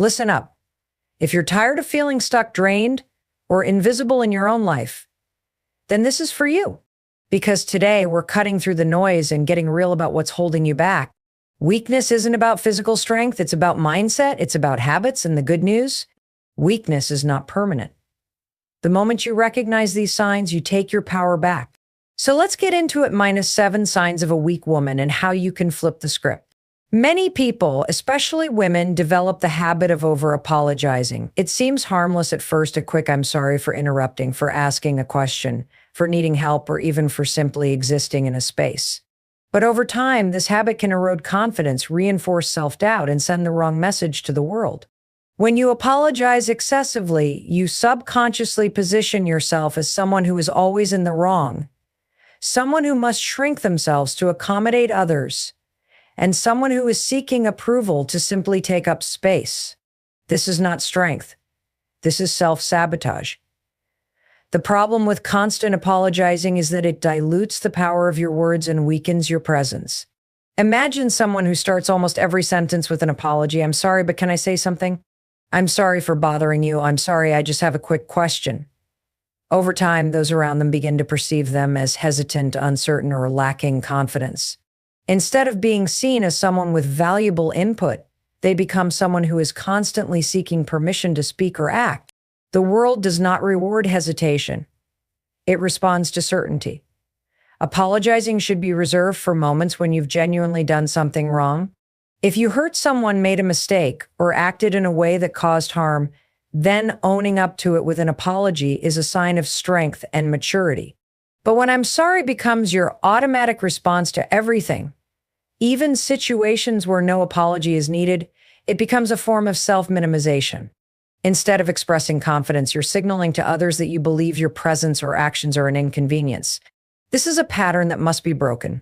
Listen up. If you're tired of feeling stuck, drained, or invisible in your own life, then this is for you. Because today we're cutting through the noise and getting real about what's holding you back. Weakness isn't about physical strength. It's about mindset. It's about habits. And the good news, weakness is not permanent. The moment you recognize these signs, you take your power back. So let's get into it. -7 signs of a weak woman and how you can flip the script. Many people, especially women, develop the habit of over-apologizing. It seems harmless at first, a quick "I'm sorry for interrupting," for asking a question, for needing help, or even for simply existing in a space. But over time, this habit can erode confidence, reinforce self-doubt, and send the wrong message to the world. When you apologize excessively, you subconsciously position yourself as someone who is always in the wrong, someone who must shrink themselves to accommodate others, and someone who is seeking approval to simply take up space. This is not strength. This is self-sabotage. The problem with constant apologizing is that it dilutes the power of your words and weakens your presence. Imagine someone who starts almost every sentence with an apology. "I'm sorry, but can I say something? I'm sorry for bothering you. I'm sorry, I just have a quick question." Over time, those around them begin to perceive them as hesitant, uncertain, or lacking confidence. Instead of being seen as someone with valuable input, they become someone who is constantly seeking permission to speak or act. The world does not reward hesitation. It responds to certainty. Apologizing should be reserved for moments when you've genuinely done something wrong. If you hurt someone, made a mistake, or acted in a way that caused harm, then owning up to it with an apology is a sign of strength and maturity. But when "I'm sorry" becomes your automatic response to everything, even situations where no apology is needed, it becomes a form of self-minimization. Instead of expressing confidence, you're signaling to others that you believe your presence or actions are an inconvenience. This is a pattern that must be broken.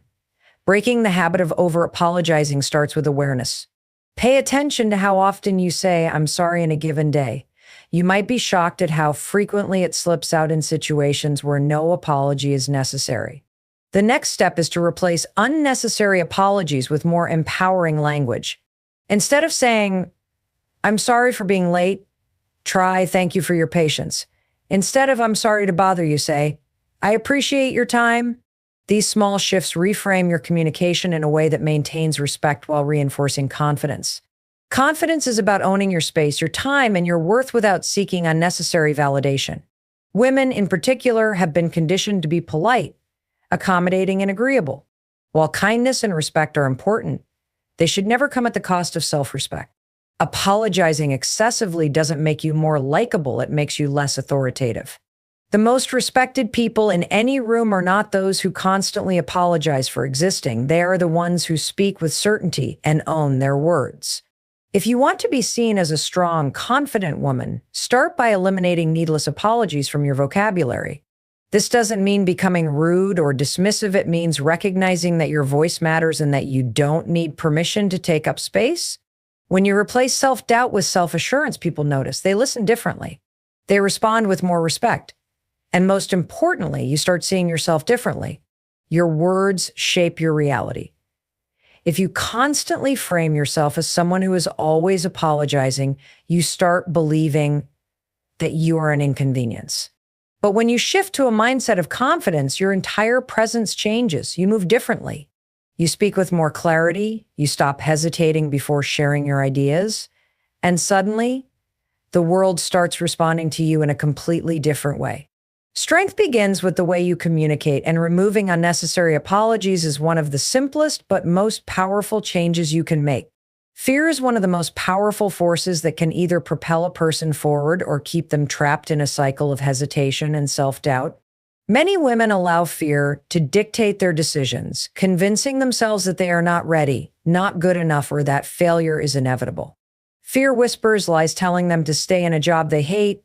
Breaking the habit of over-apologizing starts with awareness. Pay attention to how often you say "I'm sorry" in a given day. You might be shocked at how frequently it slips out in situations where no apology is necessary. The next step is to replace unnecessary apologies with more empowering language. Instead of saying, "I'm sorry for being late," try "Thank you for your patience." Instead of "I'm sorry to bother you," say, "I appreciate your time." These small shifts reframe your communication in a way that maintains respect while reinforcing confidence. Confidence is about owning your space, your time, and your worth without seeking unnecessary validation. Women, in particular, have been conditioned to be polite, accommodating, and agreeable. While kindness and respect are important, they should never come at the cost of self-respect. Apologizing excessively doesn't make you more likable, it makes you less authoritative. The most respected people in any room are not those who constantly apologize for existing. They are the ones who speak with certainty and own their words. If you want to be seen as a strong, confident woman, start by eliminating needless apologies from your vocabulary. This doesn't mean becoming rude or dismissive. It means recognizing that your voice matters and that you don't need permission to take up space. When you replace self-doubt with self-assurance, people notice. They listen differently. They respond with more respect. And most importantly, you start seeing yourself differently. Your words shape your reality. If you constantly frame yourself as someone who is always apologizing, you start believing that you are an inconvenience. But when you shift to a mindset of confidence, your entire presence changes. You move differently. You speak with more clarity. You stop hesitating before sharing your ideas. And suddenly, the world starts responding to you in a completely different way. Strength begins with the way you communicate, and removing unnecessary apologies is one of the simplest but most powerful changes you can make. Fear is one of the most powerful forces that can either propel a person forward or keep them trapped in a cycle of hesitation and self-doubt. Many women allow fear to dictate their decisions, convincing themselves that they are not ready, not good enough, or that failure is inevitable. Fear whispers lies telling them to stay in a job they hate,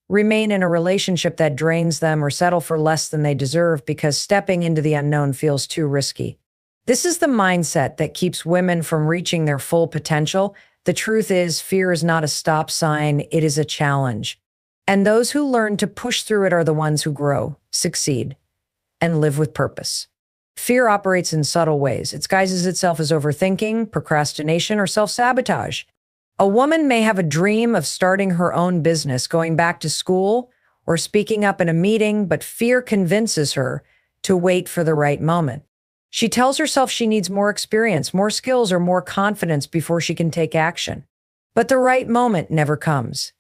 remain in a relationship that drains them, or settle for less than they deserve because stepping into the unknown feels too risky. This is the mindset that keeps women from reaching their full potential. The truth is, fear is not a stop sign, it is a challenge. And those who learn to push through it are the ones who grow, succeed, and live with purpose. Fear operates in subtle ways. It disguises itself as overthinking, procrastination, or self-sabotage. A woman may have a dream of starting her own business, going back to school, or speaking up in a meeting, but fear convinces her to wait for the right moment. She tells herself she needs more experience, more skills, or more confidence before she can take action. But the right moment never comes.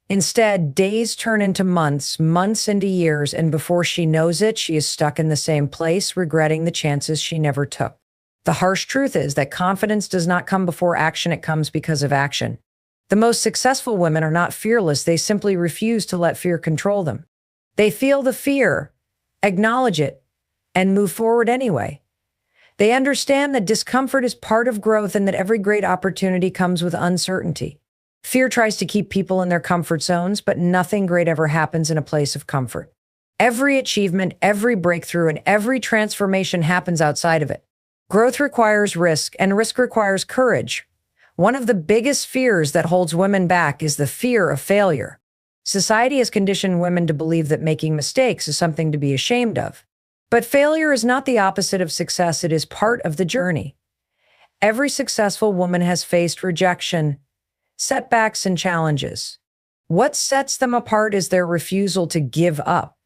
Instead, days turn into months, months into years, and before she knows it, she is stuck in the same place, regretting the chances she never took. The harsh truth is that confidence does not come before action, it comes because of action. The most successful women are not fearless, they simply refuse to let fear control them. They feel the fear, acknowledge it, and move forward anyway. They understand that discomfort is part of growth and that every great opportunity comes with uncertainty. Fear tries to keep people in their comfort zones, but nothing great ever happens in a place of comfort. Every achievement, every breakthrough, and every transformation happens outside of it. Growth requires risk, and risk requires courage. One of the biggest fears that holds women back is the fear of failure. Society has conditioned women to believe that making mistakes is something to be ashamed of. But failure is not the opposite of success, it is part of the journey. Every successful woman has faced rejection, setbacks, and challenges. What sets them apart is their refusal to give up.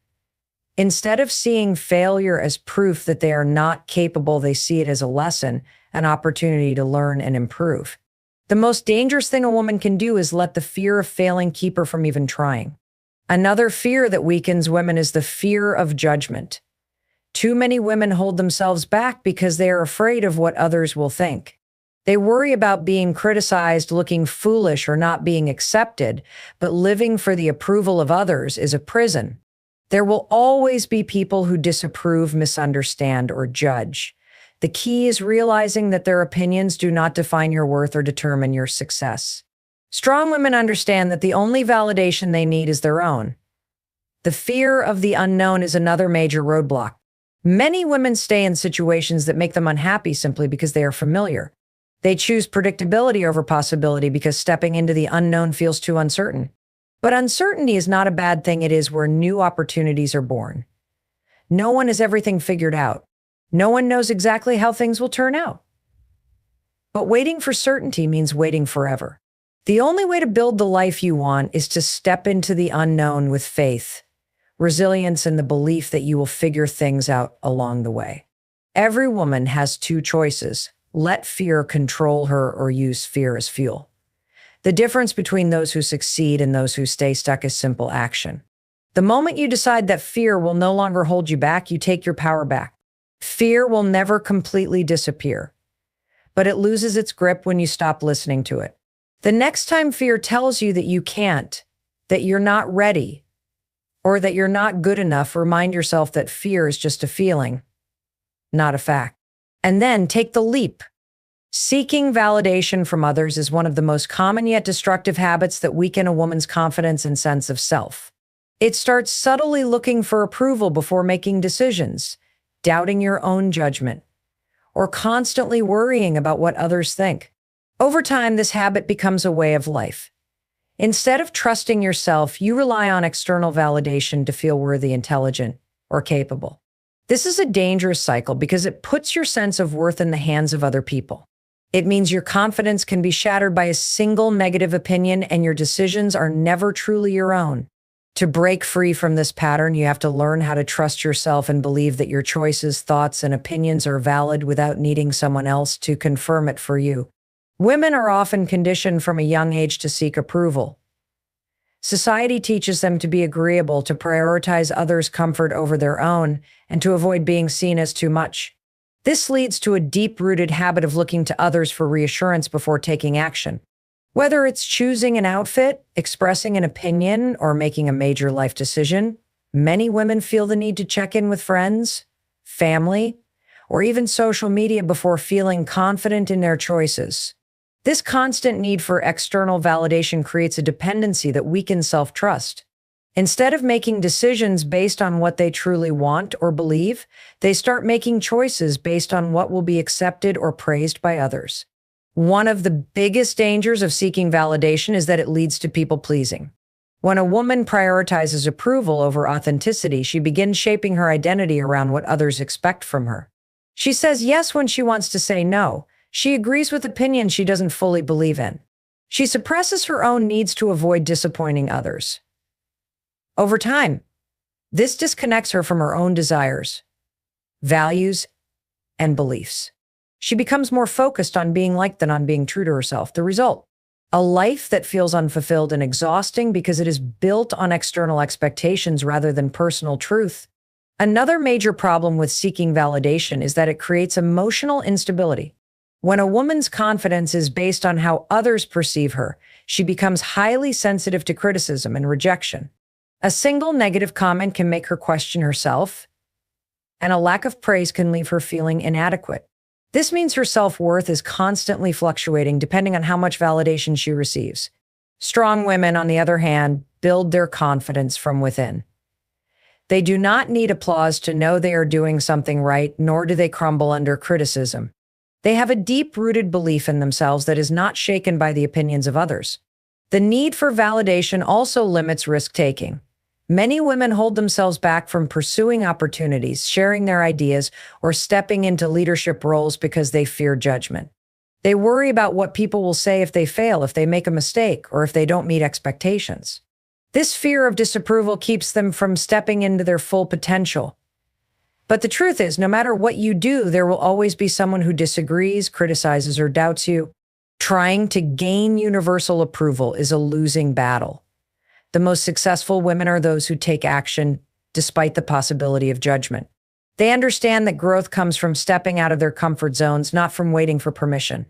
Instead of seeing failure as proof that they are not capable, they see it as a lesson, an opportunity to learn and improve. The most dangerous thing a woman can do is let the fear of failing keep her from even trying. Another fear that weakens women is the fear of judgment. Too many women hold themselves back because they are afraid of what others will think. They worry about being criticized, looking foolish, or not being accepted, but living for the approval of others is a prison. There will always be people who disapprove, misunderstand, or judge. The key is realizing that their opinions do not define your worth or determine your success. Strong women understand that the only validation they need is their own. The fear of the unknown is another major roadblock. Many women stay in situations that make them unhappy simply because they are familiar. They choose predictability over possibility because stepping into the unknown feels too uncertain. But uncertainty is not a bad thing, it is where new opportunities are born. No one has everything figured out. No one knows exactly how things will turn out. But waiting for certainty means waiting forever. The only way to build the life you want is to step into the unknown with faith, resilience, and the belief that you will figure things out along the way. Every woman has two choices: let fear control her or use fear as fuel. The difference between those who succeed and those who stay stuck is simple action. The moment you decide that fear will no longer hold you back, you take your power back. Fear will never completely disappear, but it loses its grip when you stop listening to it. The next time fear tells you that you can't, that you're not ready, or that you're not good enough, remind yourself that fear is just a feeling, not a fact. And then take the leap. Seeking validation from others is one of the most common yet destructive habits that weaken a woman's confidence and sense of self. It starts subtly looking for approval before making decisions, doubting your own judgment, or constantly worrying about what others think. Over time, this habit becomes a way of life. Instead of trusting yourself, you rely on external validation to feel worthy, intelligent, or capable. This is a dangerous cycle because it puts your sense of worth in the hands of other people. It means your confidence can be shattered by a single negative opinion, and your decisions are never truly your own. To break free from this pattern, you have to learn how to trust yourself and believe that your choices, thoughts, and opinions are valid without needing someone else to confirm it for you. Women are often conditioned from a young age to seek approval. Society teaches them to be agreeable, to prioritize others' comfort over their own, and to avoid being seen as too much. This leads to a deep-rooted habit of looking to others for reassurance before taking action. Whether it's choosing an outfit, expressing an opinion, or making a major life decision, many women feel the need to check in with friends, family, or even social media before feeling confident in their choices. This constant need for external validation creates a dependency that weakens self-trust. Instead of making decisions based on what they truly want or believe, they start making choices based on what will be accepted or praised by others. One of the biggest dangers of seeking validation is that it leads to people-pleasing. When a woman prioritizes approval over authenticity, she begins shaping her identity around what others expect from her. She says yes when she wants to say no. She agrees with opinions she doesn't fully believe in. She suppresses her own needs to avoid disappointing others. Over time, this disconnects her from her own desires, values, and beliefs. She becomes more focused on being liked than on being true to herself. The result, a life that feels unfulfilled and exhausting because it is built on external expectations rather than personal truth. Another major problem with seeking validation is that it creates emotional instability. When a woman's confidence is based on how others perceive her, she becomes highly sensitive to criticism and rejection. A single negative comment can make her question herself, and a lack of praise can leave her feeling inadequate. This means her self-worth is constantly fluctuating depending on how much validation she receives. Strong women, on the other hand, build their confidence from within. They do not need applause to know they are doing something right, nor do they crumble under criticism. They have a deep-rooted belief in themselves that is not shaken by the opinions of others. The need for validation also limits risk-taking. Many women hold themselves back from pursuing opportunities, sharing their ideas, or stepping into leadership roles because they fear judgment. They worry about what people will say if they fail, if they make a mistake, or if they don't meet expectations. This fear of disapproval keeps them from stepping into their full potential. But the truth is, no matter what you do, there will always be someone who disagrees, criticizes, or doubts you. Trying to gain universal approval is a losing battle. The most successful women are those who take action despite the possibility of judgment. They understand that growth comes from stepping out of their comfort zones, not from waiting for permission.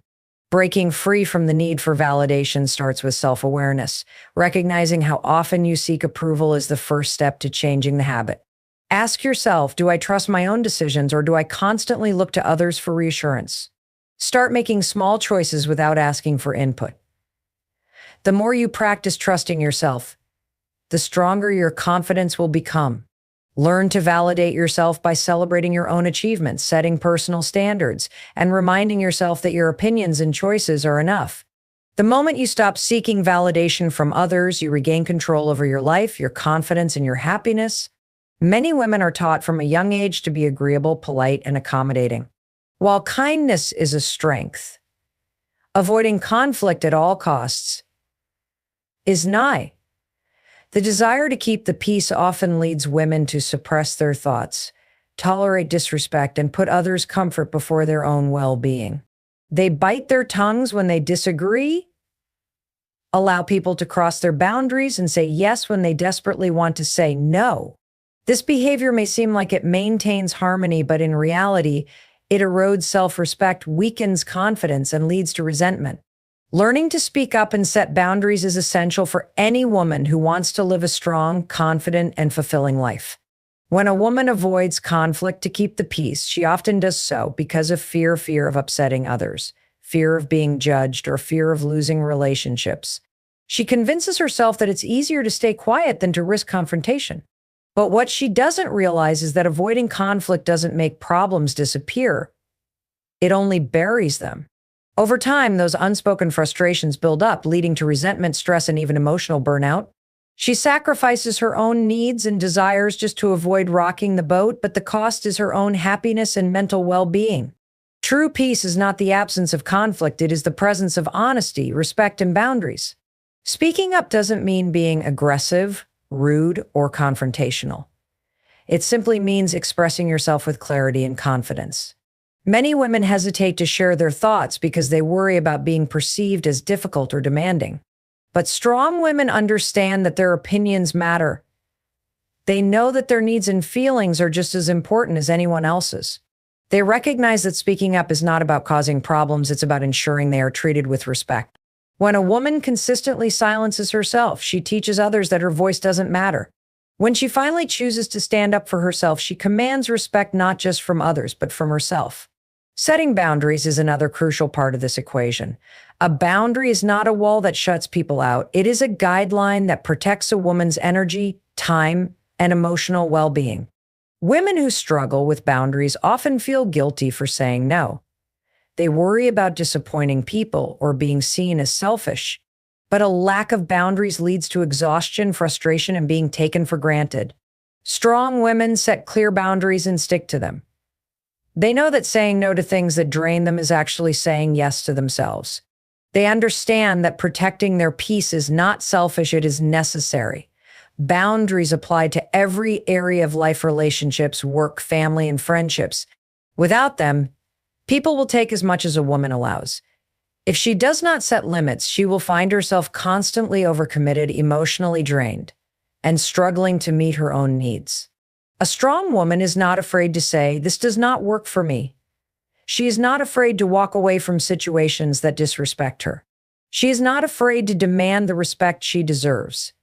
Breaking free from the need for validation starts with self-awareness. Recognizing how often you seek approval is the first step to changing the habit. Ask yourself, do I trust my own decisions, or do I constantly look to others for reassurance? Start making small choices without asking for input. The more you practice trusting yourself, the stronger your confidence will become. Learn to validate yourself by celebrating your own achievements, setting personal standards, and reminding yourself that your opinions and choices are enough. The moment you stop seeking validation from others, you regain control over your life, your confidence, and your happiness. Many women are taught from a young age to be agreeable, polite, and accommodating. While kindness is a strength, avoiding conflict at all costs is not. The desire to keep the peace often leads women to suppress their thoughts, tolerate disrespect, and put others' comfort before their own well-being. They bite their tongues when they disagree, allow people to cross their boundaries, and say yes when they desperately want to say no. This behavior may seem like it maintains harmony, but in reality, it erodes self-respect, weakens confidence, and leads to resentment. Learning to speak up and set boundaries is essential for any woman who wants to live a strong, confident, and fulfilling life. When a woman avoids conflict to keep the peace, she often does so because of fear of upsetting others, fear of being judged, or fear of losing relationships. She convinces herself that it's easier to stay quiet than to risk confrontation. But what she doesn't realize is that avoiding conflict doesn't make problems disappear. It only buries them. Over time, those unspoken frustrations build up, leading to resentment, stress, and even emotional burnout. She sacrifices her own needs and desires just to avoid rocking the boat, but the cost is her own happiness and mental well-being. True peace is not the absence of conflict, it is the presence of honesty, respect, and boundaries. Speaking up doesn't mean being aggressive, rude, or confrontational. It simply means expressing yourself with clarity and confidence. Many women hesitate to share their thoughts because they worry about being perceived as difficult or demanding. But strong women understand that their opinions matter. They know that their needs and feelings are just as important as anyone else's. They recognize that speaking up is not about causing problems, it's about ensuring they are treated with respect. When a woman consistently silences herself, she teaches others that her voice doesn't matter. When she finally chooses to stand up for herself, she commands respect not just from others, but from herself. Setting boundaries is another crucial part of this equation. A boundary is not a wall that shuts people out. It is a guideline that protects a woman's energy, time, and emotional well-being. Women who struggle with boundaries often feel guilty for saying no. They worry about disappointing people or being seen as selfish. But a lack of boundaries leads to exhaustion, frustration, and being taken for granted. Strong women set clear boundaries and stick to them. They know that saying no to things that drain them is actually saying yes to themselves. They understand that protecting their peace is not selfish, it is necessary. Boundaries apply to every area of life: relationships, work, family, and friendships. Without them, people will take as much as a woman allows. If she does not set limits, she will find herself constantly overcommitted, emotionally drained, and struggling to meet her own needs. A strong woman is not afraid to say, "This does not work for me." She is not afraid to walk away from situations that disrespect her. She is not afraid to demand the respect she deserves.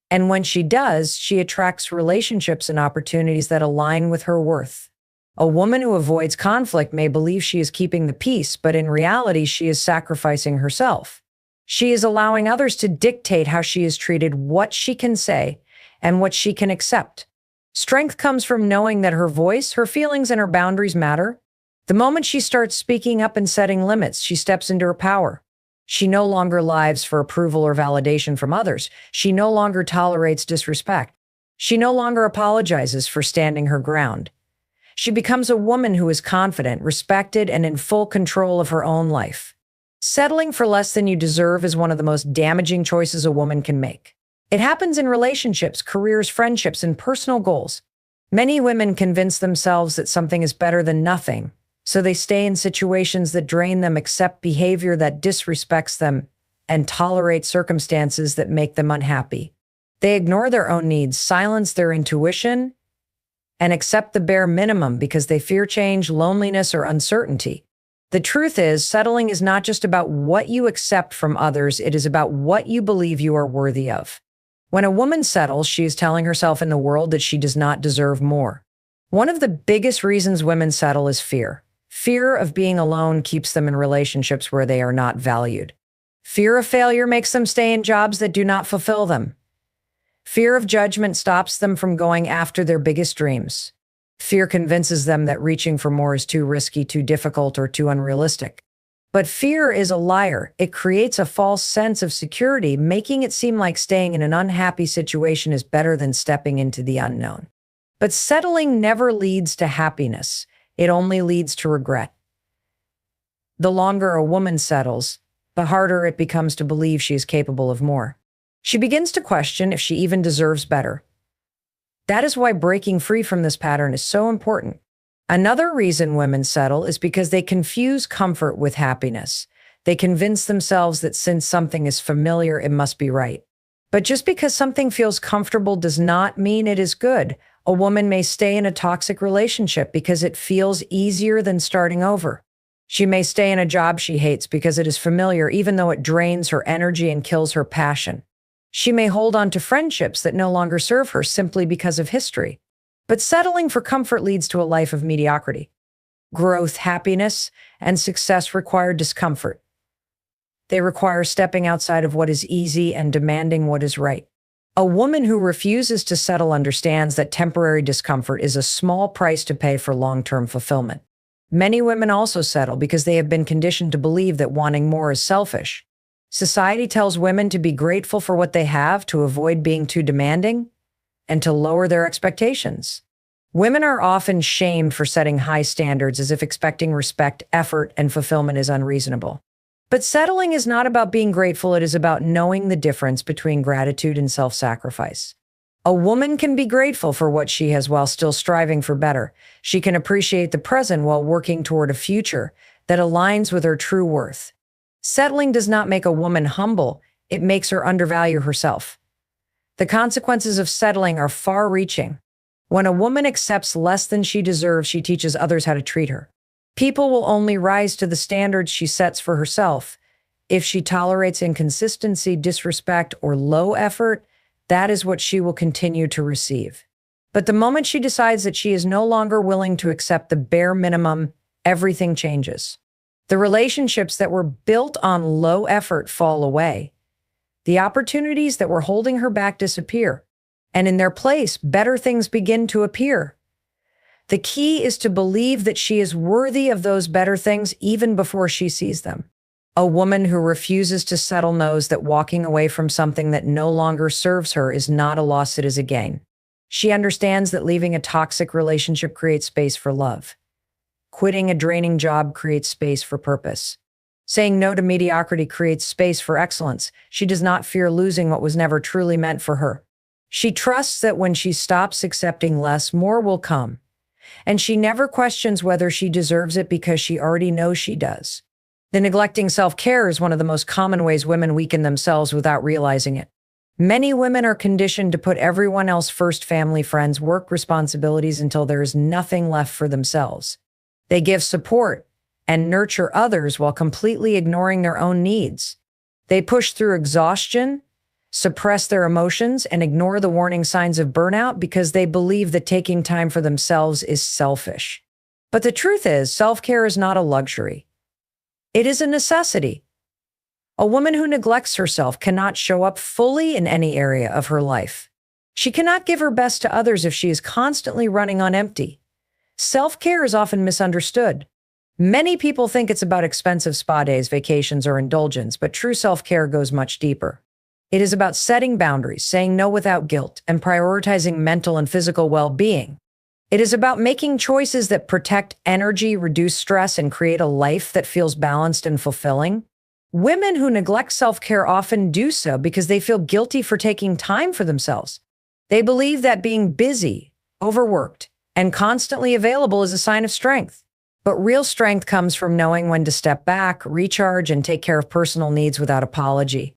And when she does, she attracts relationships and opportunities that align with her worth. A woman who avoids conflict may believe she is keeping the peace, but in reality, she is sacrificing herself. She is allowing others to dictate how she is treated, what she can say, and what she can accept. Strength comes from knowing that her voice, her feelings, and her boundaries matter. The moment she starts speaking up and setting limits, she steps into her power. She no longer lives for approval or validation from others. She no longer tolerates disrespect. She no longer apologizes for standing her ground. She becomes a woman who is confident, respected, and in full control of her own life. Settling for less than you deserve is one of the most damaging choices a woman can make. It happens in relationships, careers, friendships, and personal goals. Many women convince themselves that something is better than nothing, so they stay in situations that drain them, accept behavior that disrespects them, and tolerate circumstances that make them unhappy. They ignore their own needs, silence their intuition, and accept the bare minimum because they fear change, loneliness, or uncertainty. The truth is, settling is not just about what you accept from others, it is about what you believe you are worthy of. When a woman settles, she is telling herself in the world that she does not deserve more. One of the biggest reasons women settle is fear. Fear of being alone keeps them in relationships where they are not valued. Fear of failure makes them stay in jobs that do not fulfill them. Fear of judgment stops them from going after their biggest dreams. Fear convinces them that reaching for more is too risky, too difficult, or too unrealistic. But fear is a liar. It creates a false sense of security, making it seem like staying in an unhappy situation is better than stepping into the unknown. But settling never leads to happiness. It only leads to regret. The longer a woman settles, the harder it becomes to believe she is capable of more. She begins to question if she even deserves better. That is why breaking free from this pattern is so important. Another reason women settle is because they confuse comfort with happiness. They convince themselves that since something is familiar, it must be right. But just because something feels comfortable does not mean it is good. A woman may stay in a toxic relationship because it feels easier than starting over. She may stay in a job she hates because it is familiar, even though it drains her energy and kills her passion. She may hold on to friendships that no longer serve her simply because of history. But settling for comfort leads to a life of mediocrity. Growth, happiness, and success require discomfort. They require stepping outside of what is easy and demanding what is right. A woman who refuses to settle understands that temporary discomfort is a small price to pay for long-term fulfillment. Many women also settle because they have been conditioned to believe that wanting more is selfish. Society tells women to be grateful for what they have, to avoid being too demanding, and to lower their expectations. Women are often shamed for setting high standards, as if expecting respect, effort, and fulfillment is unreasonable. But settling is not about being grateful, it is about knowing the difference between gratitude and self-sacrifice. A woman can be grateful for what she has while still striving for better. She can appreciate the present while working toward a future that aligns with her true worth. Settling does not make a woman humble, it makes her undervalue herself. The consequences of settling are far-reaching. When a woman accepts less than she deserves, she teaches others how to treat her. People will only rise to the standards she sets for herself. If she tolerates inconsistency, disrespect, or low effort, that is what she will continue to receive. But the moment she decides that she is no longer willing to accept the bare minimum, everything changes. The relationships that were built on low effort fall away. The opportunities that were holding her back disappear, and in their place, better things begin to appear. The key is to believe that she is worthy of those better things even before she sees them. A woman who refuses to settle knows that walking away from something that no longer serves her is not a loss, it is a gain. She understands that leaving a toxic relationship creates space for love. Quitting a draining job creates space for purpose. Saying no to mediocrity creates space for excellence. She does not fear losing what was never truly meant for her. She trusts that when she stops accepting less, more will come. And she never questions whether she deserves it because she already knows she does. The neglecting self-care is one of the most common ways women weaken themselves without realizing it. Many women are conditioned to put everyone else first: family, friends, work responsibilities, until there is nothing left for themselves. They give support and nurture others while completely ignoring their own needs. They push through exhaustion, suppress their emotions, and ignore the warning signs of burnout because they believe that taking time for themselves is selfish. But the truth is, self-care is not a luxury. It is a necessity. A woman who neglects herself cannot show up fully in any area of her life. She cannot give her best to others if she is constantly running on empty. Self-care is often misunderstood. Many people think it's about expensive spa days, vacations, or indulgence, but true self-care goes much deeper. It is about setting boundaries, saying no without guilt, and prioritizing mental and physical well-being. It is about making choices that protect energy, reduce stress, and create a life that feels balanced and fulfilling. Women who neglect self-care often do so because they feel guilty for taking time for themselves. They believe that being busy, overworked, and constantly available is a sign of strength. But real strength comes from knowing when to step back, recharge, and take care of personal needs without apology.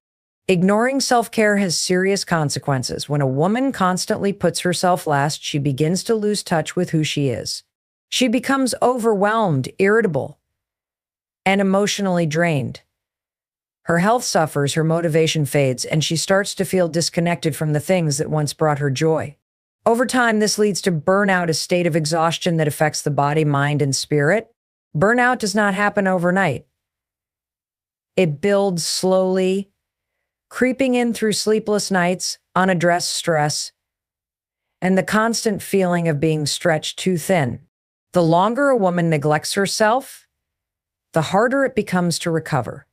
Ignoring self-care has serious consequences. When a woman constantly puts herself last, she begins to lose touch with who she is. She becomes overwhelmed, irritable, and emotionally drained. Her health suffers, her motivation fades, and she starts to feel disconnected from the things that once brought her joy. Over time, this leads to burnout, a state of exhaustion that affects the body, mind, and spirit. Burnout does not happen overnight. It builds slowly, creeping in through sleepless nights, unaddressed stress, and the constant feeling of being stretched too thin. The longer a woman neglects herself, the harder it becomes to recover.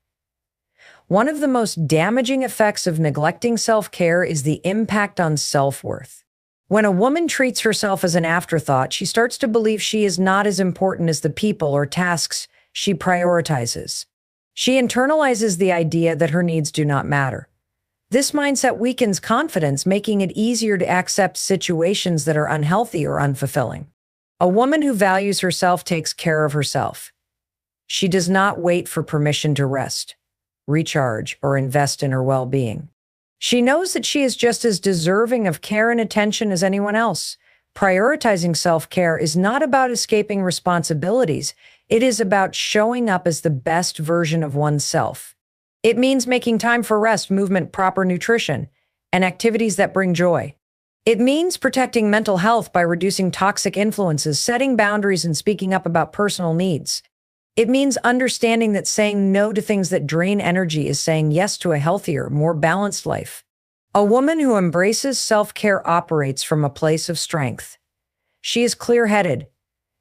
One of the most damaging effects of neglecting self-care is the impact on self-worth. When a woman treats herself as an afterthought, she starts to believe she is not as important as the people or tasks she prioritizes. She internalizes the idea that her needs do not matter. This mindset weakens confidence, making it easier to accept situations that are unhealthy or unfulfilling. A woman who values herself takes care of herself. She does not wait for permission to rest, recharge, or invest in her well-being. She knows that she is just as deserving of care and attention as anyone else. Prioritizing self-care is not about escaping responsibilities. It is about showing up as the best version of oneself. It means making time for rest, movement, proper nutrition, and activities that bring joy. It means protecting mental health by reducing toxic influences, setting boundaries, and speaking up about personal needs. It means understanding that saying no to things that drain energy is saying yes to a healthier, more balanced life. A woman who embraces self-care operates from a place of strength. She is clear-headed,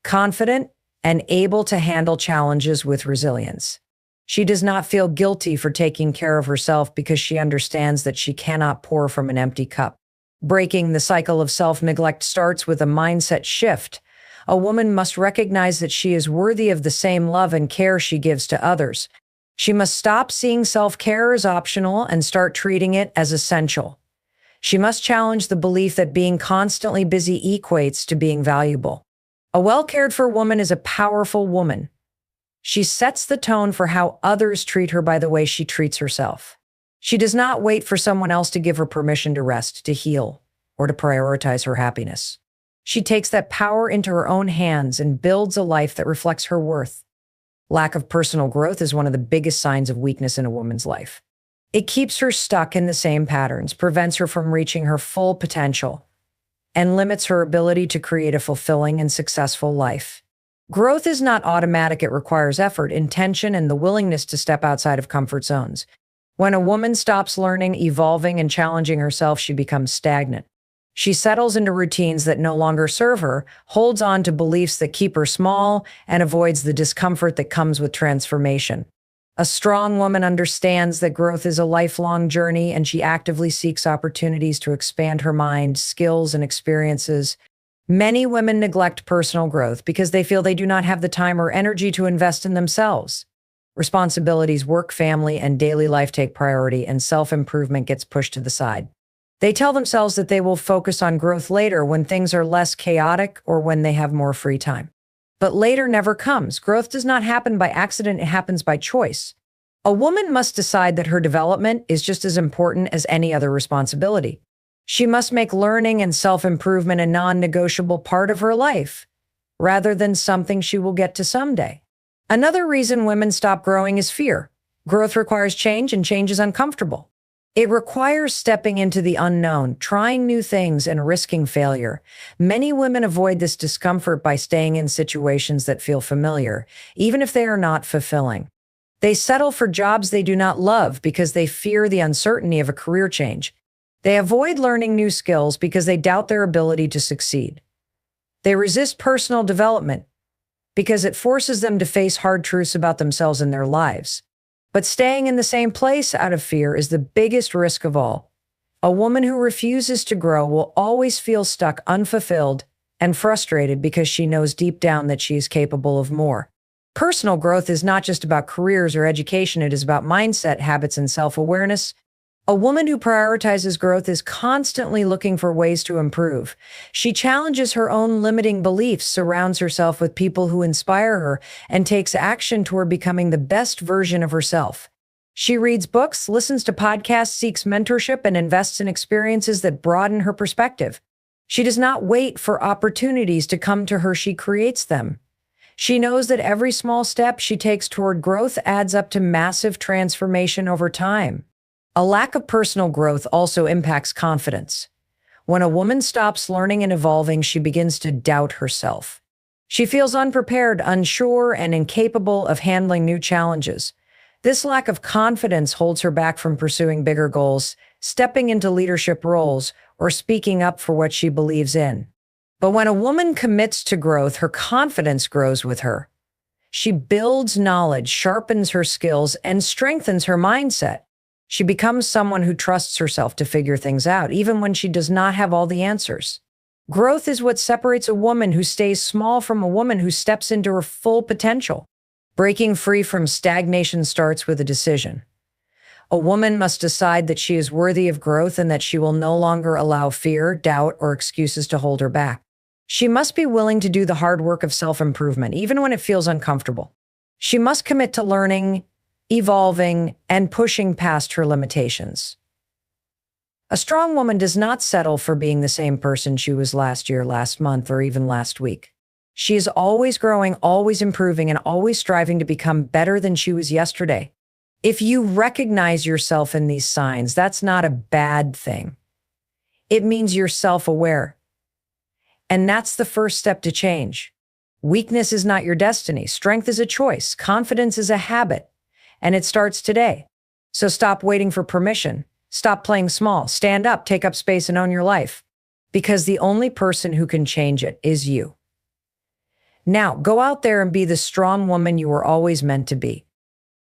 confident, and able to handle challenges with resilience. She does not feel guilty for taking care of herself because she understands that she cannot pour from an empty cup. Breaking the cycle of self-neglect starts with a mindset shift. A woman must recognize that she is worthy of the same love and care she gives to others. She must stop seeing self-care as optional and start treating it as essential. She must challenge the belief that being constantly busy equates to being valuable. A well-cared-for woman is a powerful woman. She sets the tone for how others treat her by the way she treats herself. She does not wait for someone else to give her permission to rest, to heal, or to prioritize her happiness. She takes that power into her own hands and builds a life that reflects her worth. Lack of personal growth is one of the biggest signs of weakness in a woman's life. It keeps her stuck in the same patterns, prevents her from reaching her full potential, and limits her ability to create a fulfilling and successful life. Growth is not automatic. It requires effort, intention, and the willingness to step outside of comfort zones. When a woman stops learning, evolving, and challenging herself, she becomes stagnant. She settles into routines that no longer serve her, holds on to beliefs that keep her small, and avoids the discomfort that comes with transformation. A strong woman understands that growth is a lifelong journey, and she actively seeks opportunities to expand her mind, skills, and experiences. Many women neglect personal growth because they feel they do not have the time or energy to invest in themselves. Responsibilities, work, family, and daily life take priority, and self-improvement gets pushed to the side. They tell themselves that they will focus on growth later when things are less chaotic or when they have more free time. But later never comes. Growth does not happen by accident, it happens by choice. A woman must decide that her development is just as important as any other responsibility. She must make learning and self-improvement a non-negotiable part of her life, rather than something she will get to someday. Another reason women stop growing is fear. Growth requires change, and change is uncomfortable. It requires stepping into the unknown, trying new things, and risking failure. Many women avoid this discomfort by staying in situations that feel familiar, even if they are not fulfilling. They settle for jobs they do not love because they fear the uncertainty of a career change. They avoid learning new skills because they doubt their ability to succeed. They resist personal development because it forces them to face hard truths about themselves and their lives. But staying in the same place out of fear is the biggest risk of all. A woman who refuses to grow will always feel stuck, unfulfilled, and frustrated because she knows deep down that she is capable of more. Personal growth is not just about careers or education, it is about mindset, habits, and self-awareness. A woman who prioritizes growth is constantly looking for ways to improve. She challenges her own limiting beliefs, surrounds herself with people who inspire her, and takes action toward becoming the best version of herself. She reads books, listens to podcasts, seeks mentorship, and invests in experiences that broaden her perspective. She does not wait for opportunities to come to her, she creates them. She knows that every small step she takes toward growth adds up to massive transformation over time. A lack of personal growth also impacts confidence. When a woman stops learning and evolving, she begins to doubt herself. She feels unprepared, unsure, and incapable of handling new challenges. This lack of confidence holds her back from pursuing bigger goals, stepping into leadership roles, or speaking up for what she believes in. But when a woman commits to growth, her confidence grows with her. She builds knowledge, sharpens her skills, and strengthens her mindset. She becomes someone who trusts herself to figure things out, even when she does not have all the answers. Growth is what separates a woman who stays small from a woman who steps into her full potential. Breaking free from stagnation starts with a decision. A woman must decide that she is worthy of growth and that she will no longer allow fear, doubt, or excuses to hold her back. She must be willing to do the hard work of self-improvement, even when it feels uncomfortable. She must commit to learning, evolving, and pushing past her limitations. A strong woman does not settle for being the same person she was last year, last month, or even last week. She is always growing, always improving, and always striving to become better than she was yesterday. If you recognize yourself in these signs, that's not a bad thing. It means you're self-aware. And that's the first step to change. Weakness is not your destiny. Strength is a choice. Confidence is a habit. And it starts today. So stop waiting for permission. Stop playing small. Stand up, take up space, and own your life. Because the only person who can change it is you. Now, go out there and be the strong woman you were always meant to be.